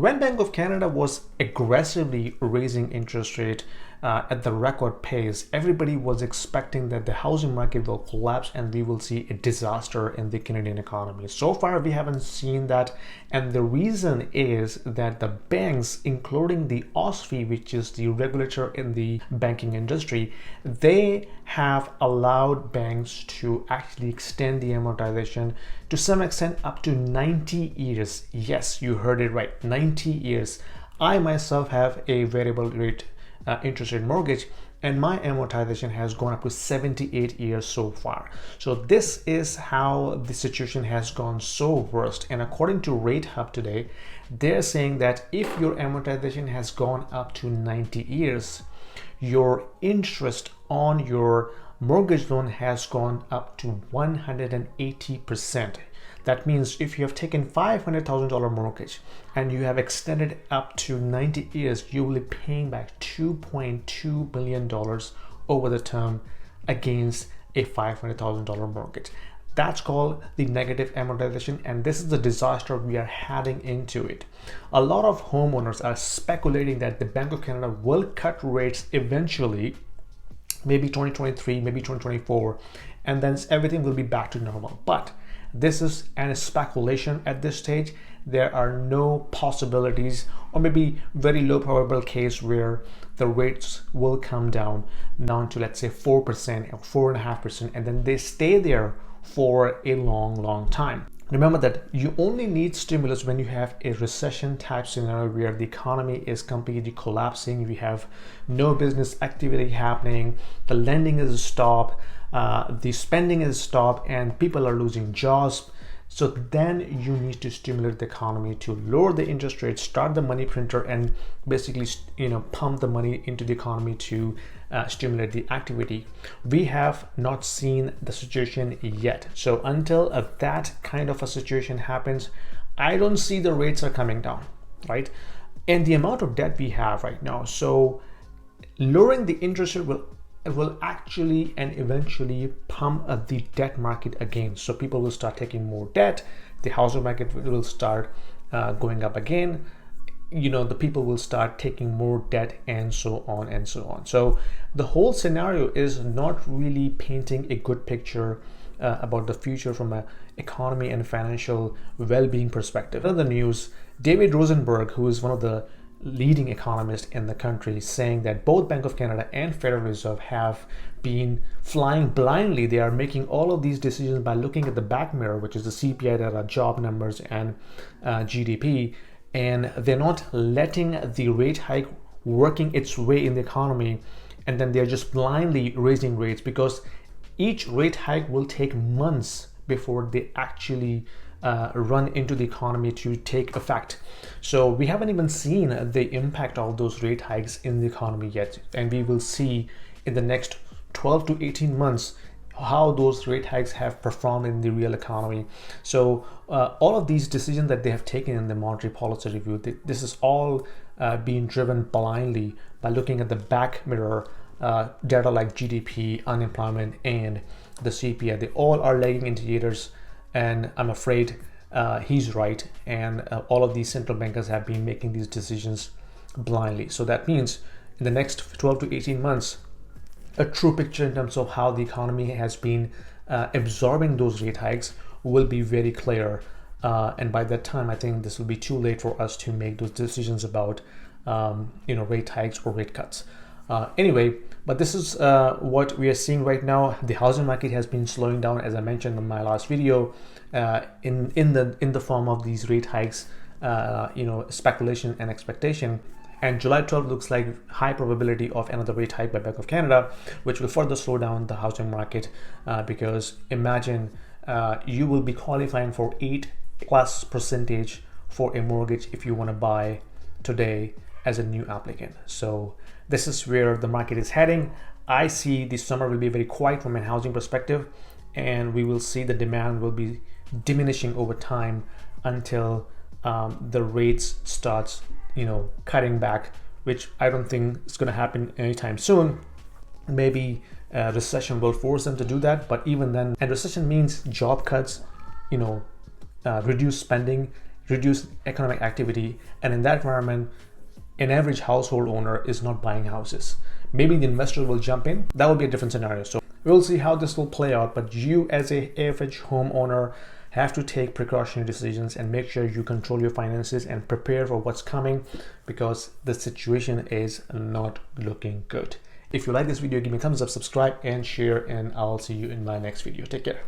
When Bank of Canada was aggressively raising interest rate at the record pace, everybody was expecting that the housing market will collapse and we will see a disaster in the Canadian economy. So far, we haven't seen that. And the reason is that the banks, including the OSFI, which is the regulator in the banking industry, they have allowed banks to actually extend the amortization to some extent up to 90 years. Yes, you heard it right, 90 years. I myself have a variable rate interest rate mortgage, and my amortization has gone up to 78 years so far. So this is how the situation has gone so worst. And according to Rate Hub today, they're saying that if your amortization has gone up to 90 years, your interest on your mortgage loan has gone up to 180%. That means if you have taken $500,000 mortgage and you have extended up to 90 years, you will be paying back $2.2 billion over the term against a $500,000 mortgage. That's called the negative amortization, and this is the disaster we are heading into it. A lot of homeowners are speculating that the Bank of Canada will cut rates eventually, maybe 2023, maybe 2024, and then everything will be back to normal. But this is a speculation at this stage. There are no possibilities, or maybe very low probable case where the rates will come down to, let's say, 4% or 4.5%, and then they stay there for a long time. Remember that you only need stimulus when you have a recession type scenario where the economy is completely collapsing, we have no business activity happening, the lending is stopped, the spending is stopped, and people are losing jobs. So then you need to stimulate the economy to lower the interest rates, start the money printer, and basically pump the money into the economy to stimulate the activity. We have not seen the situation yet. So until that kind of a situation happens, I don't see the rates are coming down, right? And the amount of debt we have right now. So lowering the interest rate will actually and eventually pump the debt market again. So people will start taking more debt. The housing market will start going up again. The people will start taking more debt, and so on and so on. So the whole scenario is not really painting a good picture about the future from an economy and financial well-being perspective. In the news, David Rosenberg, who is one of the leading economists in the country, saying that both Bank of Canada and Federal Reserve have been flying blindly. They are making all of these decisions by looking at the back mirror, which is the CPI data, job numbers, and GDP, and they're not letting the rate hike working its way in the economy, and then they're just blindly raising rates, because each rate hike will take months before they actually run into the economy to take effect. So we haven't even seen the impact of those rate hikes in the economy yet, and we will see in the next 12 to 18 months how those rate hikes have performed in the real economy. So all of these decisions that they have taken in the monetary policy review, this is all being driven blindly by looking at the back mirror data like GDP, unemployment, and the CPI. They all are lagging indicators, and I'm afraid he's right, and all of these central bankers have been making these decisions blindly. So that means in the next 12 to 18 months, a true picture in terms of how the economy has been absorbing those rate hikes will be very clear. And by that time, I think this will be too late for us to make those decisions about rate hikes or rate cuts. Anyway, but this is what we are seeing right now. The housing market has been slowing down, as I mentioned in my last video, in the form of these rate hikes, speculation and expectation. And July 12th looks like high probability of another rate hike by Bank of Canada, which will further slow down the housing market, because imagine you will be qualifying for 8+% for a mortgage if you want to buy today as a new applicant. So this is where the market is heading. I see this summer will be very quiet from a housing perspective, and we will see the demand will be diminishing over time until the rates starts cutting back, which I don't think is going to happen anytime soon. Maybe recession will force them to do that, but even then, and recession means job cuts, reduced spending, reduced economic activity, and in that environment, an average household owner is not buying houses. Maybe the investors will jump in. That will be a different scenario. So we'll see how this will play out, but you as a average homeowner have to take precautionary decisions and make sure you control your finances and prepare for what's coming, because the situation is not looking good. If you like this video, give me a thumbs up, subscribe and share, and I'll see you in my next video. Take care.